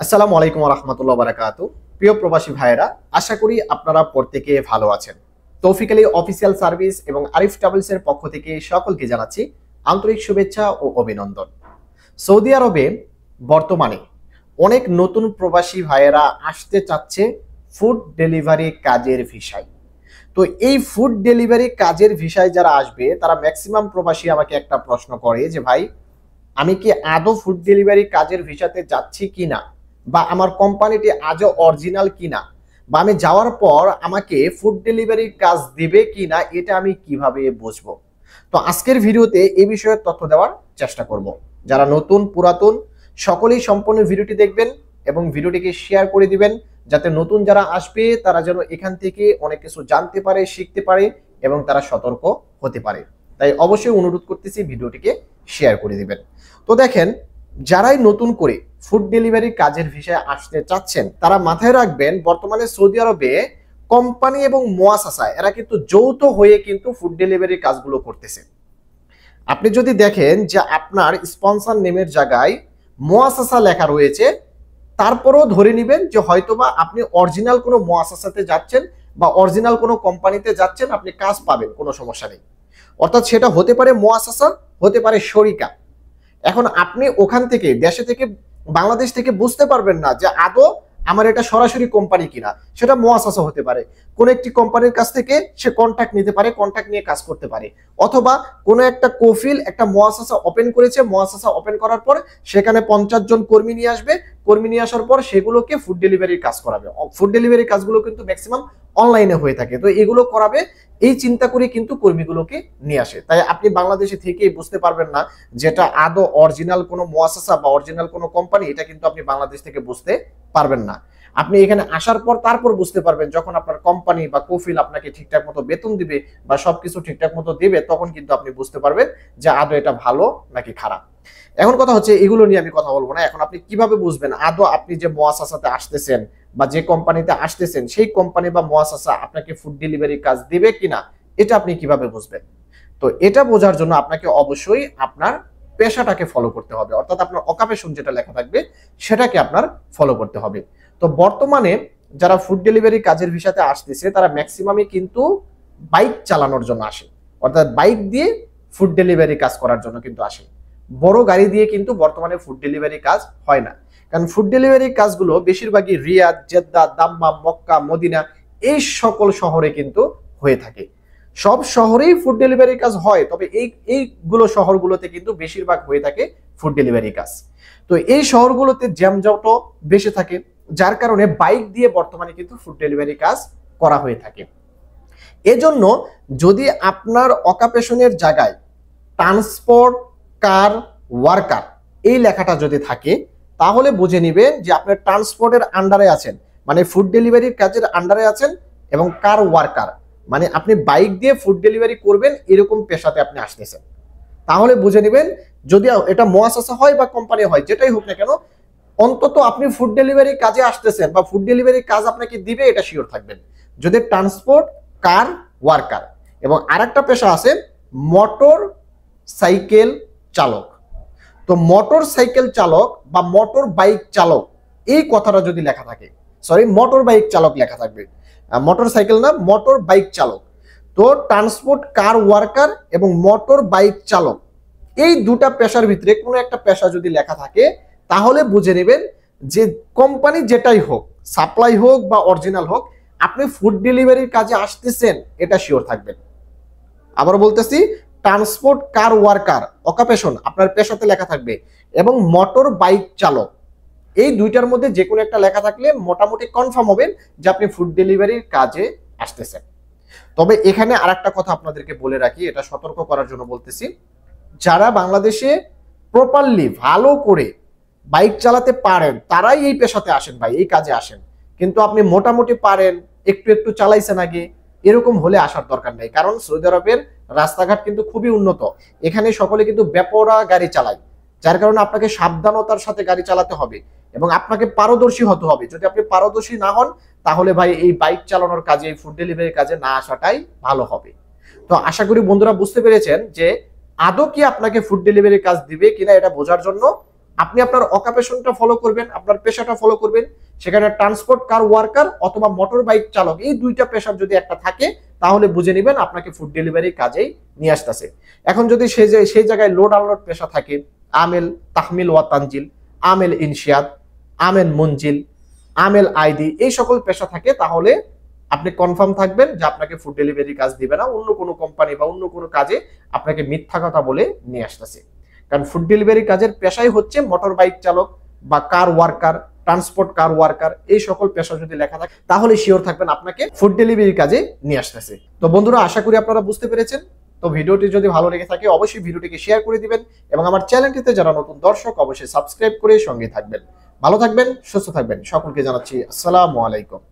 আসসালামু আলাইকুম রহমতুল্লাহ বারাকাতু। প্রিয় প্রবাসী ভাইয়েরা, আশা করি আপনারা প্রত্যেকে ভালো আছেন। তৌফিক আলী অফিসিয়াল সার্ভিস এবং আরিফ ট্রাভেলস এর পক্ষ থেকে সকলকে জানাচ্ছি আন্তরিক শুভেচ্ছা ও অভিনন্দন। সৌদি আরবে বর্তমানে অনেক নতুন প্রবাসী ভাইয়েরা আসতে চাচ্ছে ফুড ডেলিভারি কাজের ভিসায়। তো এই ফুড ডেলিভারি কাজের ভিসায় যারা আসবে তারা ম্যাক্সিমাম প্রবাসী আমাকে একটা প্রশ্ন করে যে ভাই, আমি কি আদৌ ফুড ডেলিভারি কাজের ভিসাতে যাচ্ছি কিনা, বা আমার কোম্পানিটি আজও অরিজিনাল কিনা, বা আমি যাওয়ার পর আমাকে ফুড ডেলিভারি কাজ দিবে কিনা, এটা আমি কিভাবে বুঝবো। তো আজকের ভিডিওতে এই বিষয়ে তথ্য দেওয়ার চেষ্টা করব। যারা নতুন পুরাতন সকলেই সম্পূর্ণ ভিডিওটি দেখবেন এবং ভিডিওটিকে শেয়ার করে দিবেন, যাতে নতুন যারা আসবে তারা যেন এখান থেকে অনেক কিছু জানতে পারে, শিখতে পারে এবং তারা সতর্ক হতে পারে। তাই অবশ্যই অনুরোধ করতেছি ভিডিওটিকে শেয়ার করে দিবেন। তো দেখেন, যারাই নতুন করে ফুড ডেলিভারি কাজের ভিসায় আসতে চাচ্ছেন তারা মাথায় রাখবেন, বর্তমানে সৌদি আরবে কোম্পানি এবং মুয়াসাসা এরা কিন্তু যৌথ হয়ে কিন্তু ফুড ডেলিভারি কাজগুলো করতেছে। আপনি যদি দেখেন যে আপনার স্পন্সর নেমের জায়গায় মুয়াসাসা লেখা রয়েছে, তারপরেও ধরে নেবেন যে হয়তোবা আপনি অরিজিনাল কোনো মুয়াসাসাতে যাচ্ছেন বা অরিজিনাল কোনো কোম্পানিতে যাচ্ছেন, আপনি কাজ পাবেন, কোনো সমস্যা নেই। অর্থাৎ সেটা হতে পারে মুয়াসাসা, হতে পারে শরিকা। এখন আপনি ওখান থেকে দেশে থেকে বাংলাদেশ থেকে বুঝতে পারবেন না যে আদৌ আমার এটা সরাসরি কোম্পানি কিনা। সেটা মুয়াসাসা হতে পারে, কোন একটি কোম্পানির কাছ থেকে সে কন্ট্যাক্ট নিতে পারে, কন্ট্যাক্ট নিয়ে কাজ করতে পারে। অথবা কোনো একটা কফিল একটা মুয়াসাসা ওপেন করেছে, মুয়াসাসা ওপেন করার পর সেখানে 50 জন কর্মী নিয়ে আসবে, কর্মী নিয়ে আসার পর সেগুলোকে ফুড ডেলিভারির কাজ করাবে। ফুড ডেলিভারি কাজগুলো কিন্তু ম্যাক্সিমাম অনলাইনে হয়ে থাকে, তো এগুলো করাবে এই চিন্তা করে কিন্তু কর্মীগুলোকে নিয়ে আসে। তাই আপনি বাংলাদেশে থেকেই বুঝতে পারবেন না যেটা আদৌ অরিজিনাল কোনো মুয়াসাসা বা অরিজিনাল কোনো কোম্পানি, এটা কিন্তু আপনি বাংলাদেশ থেকে বুঝতে পারবেন না। আপনি এখানে আসার পর তারপর বুঝতে পারবেন, যখন আপনার কোম্পানি বা কফিল আপনাকে ঠিকঠাক মতো বেতন দিবে বা সবকিছু ঠিকঠাক মতো দিবে, তখন কিন্তু আপনি বুঝতে পারবেন যে আদৌ এটা ভালো নাকি খারাপ। এখন কথা হচ্ছে, এগুলো নিয়ে আমি কথা বলবো না। এখন আপনি কিভাবে বুঝবেন আদৌ আপনি যে মুয়াসাসাতে আসতেছেন বা যে কোম্পানিতে আসতেছেন সেই কোম্পানি বা মুয়াসাসা আপনাকে ফুড ডেলিভারি কাজ দিবে কিনা, এটা আপনি কিভাবে বুঝবেন। তো এটা বোঝার জন্য আপনাকে অবশ্যই আপনার পেশাটাকে ফলো করতে হবে, অর্থাৎ আপনার অকুপেশন যেটা লেখা থাকবে সেটাকে আপনার ফলো করতে হবে। তো বর্তমানে যারা ফুড ডেলিভারি কাজের ভিসাতে আসতেছে তারা ম্যাক্সিমামই কিন্তু বাইক চালানোর জন্য আসে, অর্থাৎ বাইক দিয়ে ফুড ডেলিভারি কাজ করার জন্য কিন্তু আসে। বড় গাড়ি দিয়ে কিন্তু বর্তমানে ফুড ডেলিভারি কাজ হয় না, কারণ ফুড ডেলিভারি কাজগুলো বেশিরভাগই রিয়াদ, জেদ্দা, দাম্মাম, মক্কা, মদিনা এই সকল শহরে কিন্তু হয়ে থাকে। সব শহরেই ফুড ডেলিভারি কাজ হয়, তবে এইগুলো শহরগুলোতে কিন্তু বেশিরভাগ হয়ে থাকে ফুড ডেলিভারি কাজ। তো এই শহরগুলোতে জ্যামজটও বেশি থাকে, যার কারণে বাইক দিয়ে বর্তমানে কিন্তু ফুড ডেলিভারি কাজ করা হয়ে থাকে। এজন্য যদি আপনার অকুপেশনের জায়গায় ট্রান্সপোর্ট কার ওয়ার্কার এই লেখাটা যদি থাকে, তাহলে বুঝে নেবেন যে আপনার ট্রান্সপোর্টের আন্ডারে আছেন, মানে ফুড ডেলিভারির কাজের আন্ডারে আছেন, এবং কার ওয়ার্কার মানে আপনি বাইক দিয়ে ফুড ডেলিভারি করবেন এরকম পেশাতে আপনি আসতেছেন। তাহলে বুঝে নেবেন, যদি এটা মুয়াসাসা হয় বা কোম্পানি হয়, যেটাই হোক না কেন, অন্তত আপনি ফুড ডেলিভারি কাজে আসতেছেন বা ফুড ডেলিভারি কাজ আপনাকে দিবে এটা শিওর থাকবেন, যদি ট্রান্সপোর্ট কার ওয়ার্কার। এবং আরেকটা পেশা আছে মোটর সাইকেল চালক। তো মোটর সাইকেল চালক বা মোটর বাইক চালক এই কথাটা যদি লেখা থাকে, সরি মোটর বাইক চালক লেখা থাকবে, মোটর সাইকেল না, মোটর বাইক চালক। তো ট্রান্সপোর্ট কার ওয়ার্কার এবং মোটর বাইক চালক এই দুটা পেশার ভিতরে কোনো একটা পেশা যদি লেখা থাকে, তাহলে বুঝে নেবেন যে কোম্পানি যেটাই হোক, সাপ্লাই হোক বা অরিজিনাল হোক, আপনি ফুড ডেলিভারির কাজে আসতেছেন এটা শিওর থাকবেন। আবার বলতেছি, ট্রান্সপোর্ট কার ওয়ার্কার অকুপেশন আপনার পেশাতে লেখা থাকবে, এবং মোটর বাইক চালক এই দুইটার মধ্যে যে কোনো একটা লেখা থাকলে মোটামুটি কনফার্ম হবেন যে আপনি ফুড ডেলিভারির কাজে আসতেছেন। তবে এখানে আরেকটা কথা আপনাদেরকে বলে রাখি, এটা সতর্ক করার জন্য বলতেছি, যারা বাংলাদেশে প্রপারলি ভালো করে বাইক চালাতে পারেন তারাই এই পেশাতে আসেন ভাই, এই কাজে আসেন। কিন্তু আপনি মোটামুটি পারেন, একটু একটু চালাইছেন আগে, এরকম হলে আসার দরকার নেই। কারণ সৌদি আরবের রাস্তাঘাট কিন্তু খুবই উন্নত, এখানে সকলে কিন্তু বেপরোয়া গাড়ি চালায়, যার কারণে আপনাকে সাবধানতার সাথে গাড়ি চালাতে হবে এবং আপনাকে পারদর্শী হতে হবে। যদি আপনি পারদর্শী না হন, তাহলে ভাই এই বাইক চালানোর কাজে, এই ফুড ডেলিভারির কাজে না আসাটাই ভালো হবে। তো আশা করি বন্ধুরা বুঝতে পেরেছেন যে আদৌ কি আপনাকে ফুড ডেলিভারি কাজ দিবে কিনা, এটা বোঝার জন্য আপনি আপনার অকুপেশনটা ফলো করবেন, আপনার পেশাটা ফলো করবেন। সেখানে ট্রান্সপোর্ট কার ওয়ার্কার অথবা মোটর বাইক চালক, এই দুইটা পেশার যদি একটা থাকে তাহলে বুঝে নেবেন আপনাকে ফুড ডেলিভারি কাজেই নিয়ে আসতেছে। এখন যদি সেই জায়গায় লোড আনলোড পেশা থাকে, আমেল তাহমিল ওয়া তানজিল, আমেল ইনশিয়াদ, আমেল মঞ্জিল, আমেল আইডি, এই সকল পেশা থাকে, তাহলে আপনি কনফার্ম থাকবেন যে আপনাকে ফুড ডেলিভারি কাজ দিবে না, অন্য কোনো কোম্পানি বা অন্য কোনো কাজে আপনাকে মিথ্যা কথা বলে নিয়ে আসতেছে। কারণ ফুড ডেলিভারি কাজের পেশাই হচ্ছে মোটর বাইক চালক বা কার ওয়ার্কার, ট্রান্সপোর্ট কার ওয়ার্কার, এই সকল পেশা যদি লেখা থাকে তাহলে শিওর থাকবেন আপনাকে ফুড ডেলিভারি কাজে নিয়ে আসতেছে। তো বন্ধুরা, আশা করি আপনারা বুঝতে পেরেছেন। তো ভিডিওটি যদি ভালো লেগে থাকে অবশ্যই ভিডিওটিকে শেয়ার করে দিবেন এবং আমার চ্যানেলটিতে যারা নতুন দর্শক অবশ্যই সাবস্ক্রাইব করে সঙ্গে থাকবেন। ভালো থাকবেন, সুস্থ থাকবেন, সকলকে জানাচ্ছি আসসালামু আলাইকুম।